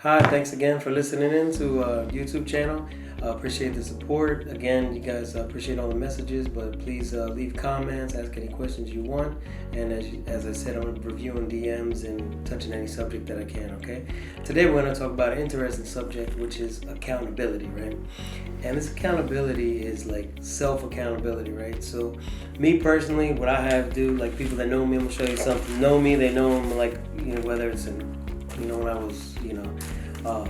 Hi, thanks again for listening in to YouTube channel. Appreciate the support. Again, you guys appreciate all the messages, but please leave comments, ask any questions you want. And as I said, I'm reviewing DMs and touching any subject that I can, okay? Today we're going to talk about an interesting subject, which is accountability, right? And this accountability is like self-accountability, right? So me personally, what I have to do, like people that know me, I'm going to show you something. Know me, they know I'm like, whether it's in when I was,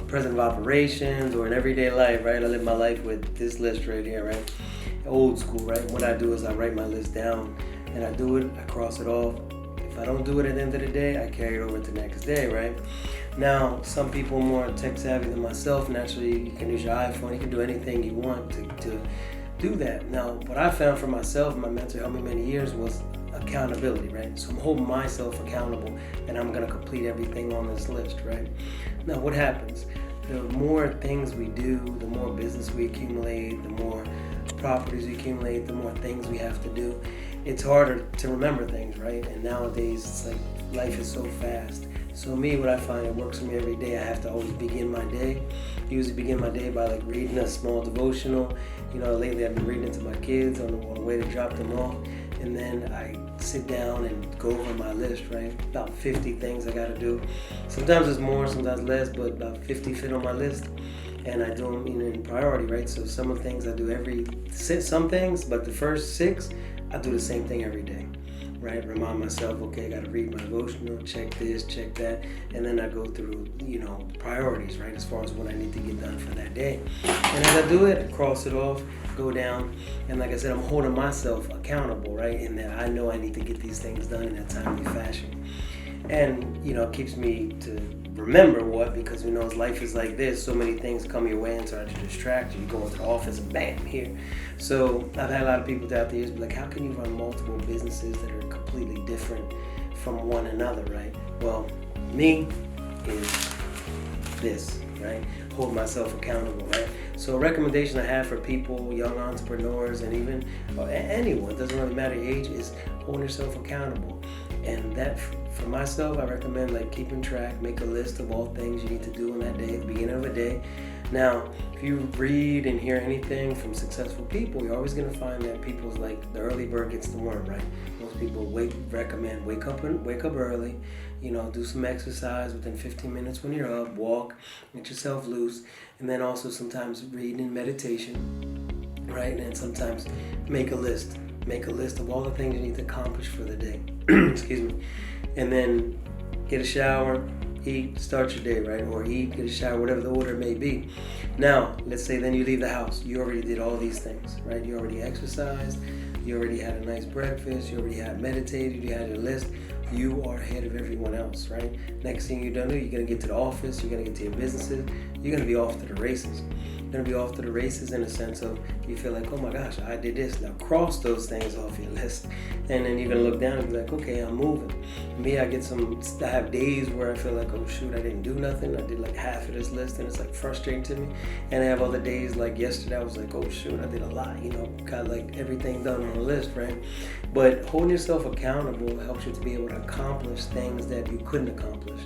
president of operations or in everyday life, right? I live my life with this list right here, right? Old school, right? What I do is I write my list down and I do it, I cross it off. If I don't do it at the end of the day, I carry it over to the next day, right? Now, some people are more tech savvy than myself. Naturally, you can use your iPhone, you can do anything you want to do that. Now, what I found for myself, my mentor helped me many years, was accountability, right? So I'm holding myself accountable and I'm going to complete everything on this list, right? Now, what happens? The more things we do, the more business we accumulate, the more properties we accumulate, the more things we have to do. It's harder to remember things, right? And nowadays, it's like life is so fast. So me, what I find, it works for me every day. I have to always begin my day. Usually begin my day by like reading a small devotional. Lately I've been reading it to my kids on the way to drop them off. And then I sit down and go over my list, right? About 50 things I gotta do. Sometimes it's more, sometimes less, but about 50 fit on my list. And I do them in priority, right? So some of the things I do some things, but the first 6, I do the same thing every day, right? Remind myself, okay, I gotta read my devotional, check this, check that. And then I go through, priorities, right? As far as what I need to get done for that day. And as I do it, I cross it off, go down, and like I said, I'm holding myself accountable, right? In that I know I need to get these things done in a timely fashion. And, it keeps me to remember because we know life is like this. So many things come your way and try to distract you. You go into the office and bam, here. So I've had a lot of people throughout the years be like, how can you run multiple businesses that are completely different from one another, right? Well, me is this, right? Hold myself accountable, right? So a recommendation I have for people, young entrepreneurs, and even anyone, doesn't really matter your age, is hold yourself accountable. And that, for myself, I recommend keeping track, make a list of all things you need to do in that day, at the beginning of a day. Now, if you read and hear anything from successful people, you're always going to find that people's the early bird gets the worm, right? Most people recommend wake up early, do some exercise within 15 minutes when you're up, walk, get yourself loose, and then also sometimes read and meditation, right? And sometimes make a list of all the things you need to accomplish for the day. Excuse me. And then get a shower, eat, start your day, right? Or eat, get a shower, whatever the order may be. Now, let's say then you leave the house. You already did all these things, right? You already exercised. You already had a nice breakfast. You already had meditated. You had your list. You are ahead of everyone else, right? Next thing you're going to do, you're going to get to the office. You're going to get to your businesses. You're going to be off to the races. Going to be off to the races in a sense of you feel like, oh my gosh, I did this. Now cross those things off your list. And then you're going to look down and be like, okay, I'm moving. Me, I have days where I feel like, oh shoot, I didn't do nothing. I did half of this list and it's frustrating to me. And I have other days like yesterday, I was like, oh shoot, I did a lot, got everything done on the list, right? But holding yourself accountable helps you to be able to accomplish things that you couldn't accomplish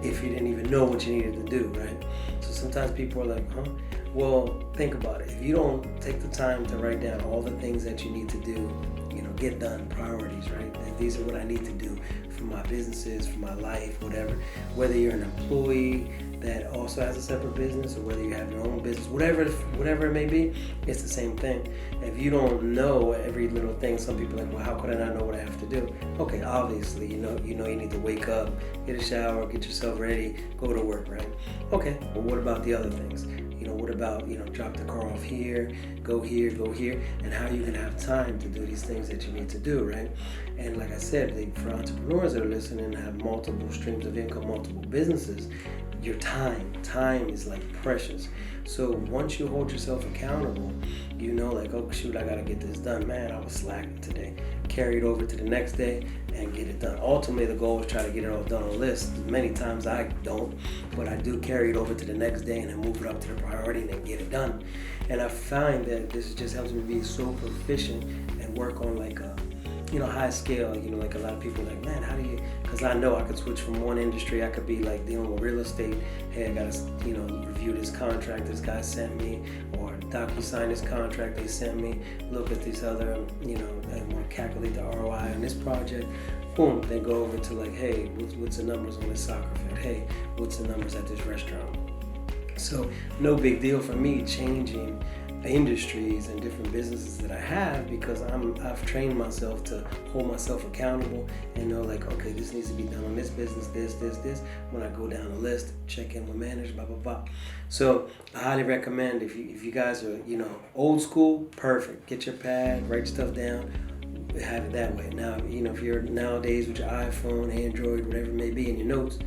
if you didn't even know what you needed to do, right? So sometimes people are like, huh? Well, think about it. If you don't take the time to write down all the things that you need to do, get done, priorities, right? And these are what I need to do for my businesses, for my life, whatever. Whether you're an employee that also has a separate business or whether you have your own business, whatever it may be, it's the same thing. If you don't know every little thing, some people are like, well, how could I not know what I have to do? Okay, obviously, you need to wake up, get a shower, get yourself ready, go to work, right? Okay, but what about the other things? What about, drop the car off here, go here, and how are you going to have time to do these things that you need to do, right? And like I said, for entrepreneurs that are listening and have multiple streams of income, multiple businesses, your time is precious. So once you hold yourself accountable, oh shoot, I got to get this done. Man, I was slacking today. Carry it over to the next day and get it done. Ultimately, the goal is try to get it all done on a list. Many times I don't, but I do carry it over to the next day and then move it up to the priority and then get it done. And I find that this just helps me be so proficient and work on high scale, like a lot of people are like, man, how do you, because I know I could switch from one industry. I could be like dealing with real estate. Hey, I got to, review this contract this guy sent me, or DocuSign this contract they sent me, look at these other, and want to calculate the ROI on this project. Boom, they go over to like, hey, what's the numbers on this soccer field? Hey, what's the numbers at this restaurant? So no big deal for me changing industries and different businesses that I have, because I've trained myself to hold myself accountable and know like, okay, this needs to be done on this business, this. When I go down the list, check in with manager, blah, blah, blah. So I highly recommend, if you guys are, old school, perfect. Get your pad, write stuff down, have it that way. Now, if you're nowadays with your iPhone, Android, whatever it may be, in your notes,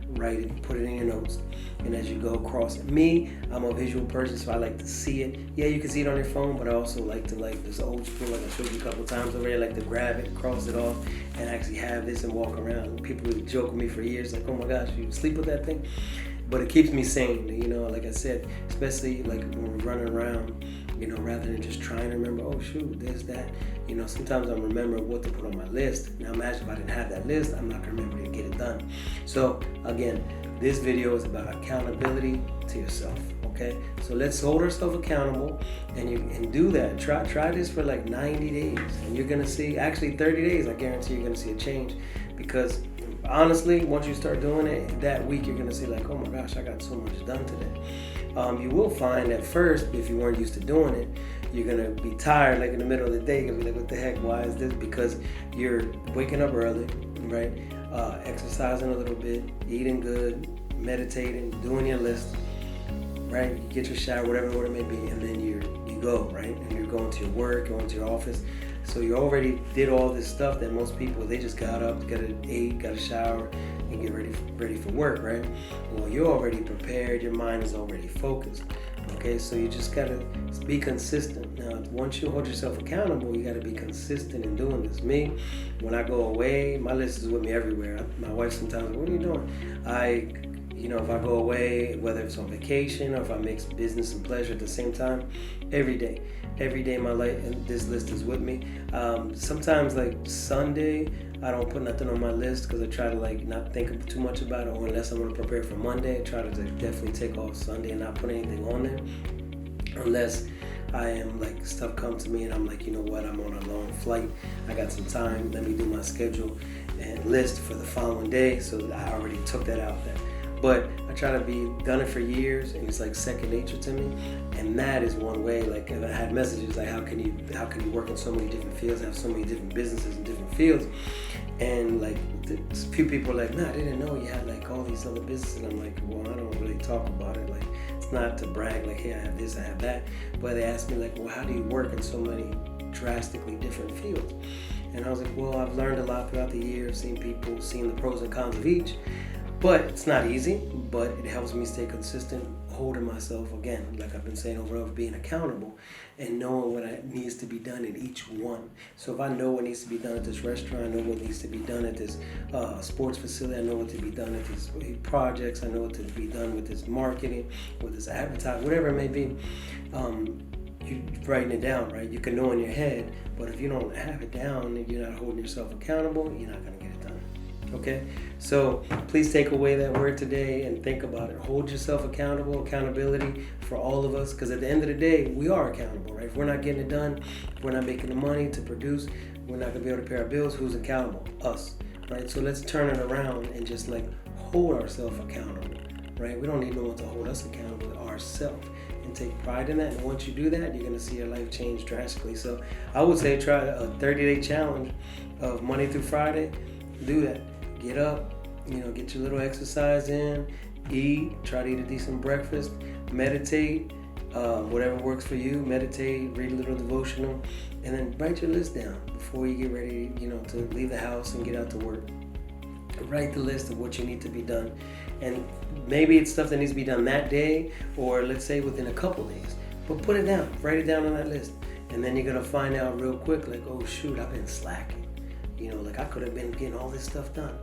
write it, put it in your notes, and as you go across it. Me, I'm a visual person, so I like to see it. Yeah, you can see it on your phone, but I also like to, like this old school, like I showed you a couple times already, like to grab it, cross it off, and actually have this and walk around. People would joke with me for years, like, oh my gosh, you sleep with that thing? But it keeps me sane, like I said, especially like when we're running around, rather than just trying to remember, oh shoot, there's that. Sometimes I remember what to put on my list. Now imagine if I didn't have that list, I'm not gonna remember to get it done. So again, this video is about accountability to yourself. Okay, so let's hold ourselves accountable, and do that. Try this for like 90 days, and you're gonna see, actually 30 days, I guarantee you're gonna see a change. Because honestly, once you start doing it, that week you're gonna see like, oh my gosh, I got so much done today. You will find at first, if you weren't used to doing it, you're gonna be tired like in the middle of the day. You're gonna be like, what the heck, why is this? Because you're waking up early, right? Exercising a little bit, eating good, meditating, doing your list, right? You get your shower, whatever it may be, and then you go, right? And you're going to your work, going to your office. So you already did all this stuff that most people, they just got up, ate, got a shower, and get ready for work, right? Well, you're already prepared. Your mind is already focused. Okay, so you just gotta be consistent. Now, once you hold yourself accountable, you gotta be consistent in doing this. Me, when I go away, my list is with me everywhere. My wife sometimes, what are you doing? If I go away, whether it's on vacation or if I mix business and pleasure at the same time, every day in my life, and this list is with me. Sometimes like Sunday, I don't put nothing on my list because I try to like not think too much about it, or unless I'm going to prepare for Monday, I try to definitely take off Sunday and not put anything on there, unless I am like stuff comes to me and I'm like, you know what, I'm on a long flight, I got some time, let me do my schedule and list for the following day. So I already took that out there. But I try to done it for years, and it's like second nature to me. And that is one way. Like, if I had messages like, how can you work in so many different fields, have so many different businesses in different fields? And like, a few people are like, nah, I didn't know you had like all these other businesses. And I'm like, well, I don't really talk about it. Like, it's not to brag, like, hey, I have this, I have that. But they asked me like, well, how do you work in so many drastically different fields? And I was like, well, I've learned a lot throughout the years, seen people, seen the pros and cons of each. But it's not easy, but it helps me stay consistent, holding myself, again, like I've been saying over and over, being accountable and knowing what needs to be done in each one. So if I know what needs to be done at this restaurant, I know what needs to be done at this sports facility, I know what to be done at these projects, I know what to be done with this marketing, with this advertising, whatever it may be. You're writing it down, right? You can know in your head, but if you don't have it down and you're not holding yourself accountable, you're not going to get it done. Okay, so please take away that word today and think about it. Hold yourself accountable. Accountability for all of us, because at the end of the day, we are accountable, right? If we're not getting it done, if we're not making the money to produce, we're not gonna be able to pay our bills. Who's accountable? Us, right? So let's turn it around and just like hold ourselves accountable, right? We don't need no one to hold us accountable, ourselves, and take pride in that. And once you do that, you're gonna see your life change drastically. So I would say try a 30-day challenge of Monday through Friday. Do that. Get up, get your little exercise in, eat, try to eat a decent breakfast, meditate, whatever works for you, meditate, read a little devotional, and then write your list down before you get ready, to leave the house and get out to work. Write the list of what you need to be done. And maybe it's stuff that needs to be done that day, or let's say within a couple days. But put it down, write it down on that list. And then you're gonna find out real quick, like, oh shoot, I've been slacking. Like I could have been getting all this stuff done,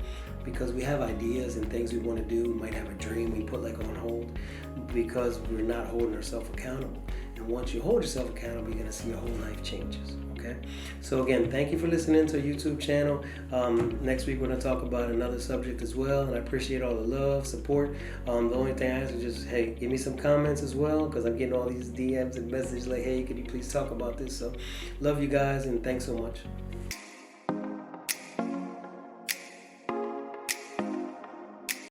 because we have ideas and things we want to do. We might have a dream we put like on hold because we're not holding ourselves accountable. And once you hold yourself accountable, you're going to see your whole life changes. Okay? Okay. So again, thank you for listening to our YouTube channel. Next week we're gonna talk about another subject as well, and I appreciate all the love, support. The only thing I ask is just, hey, give me some comments as well, because I'm getting all these DMs and messages like, hey, could you please talk about this? So love you guys, and thanks so much.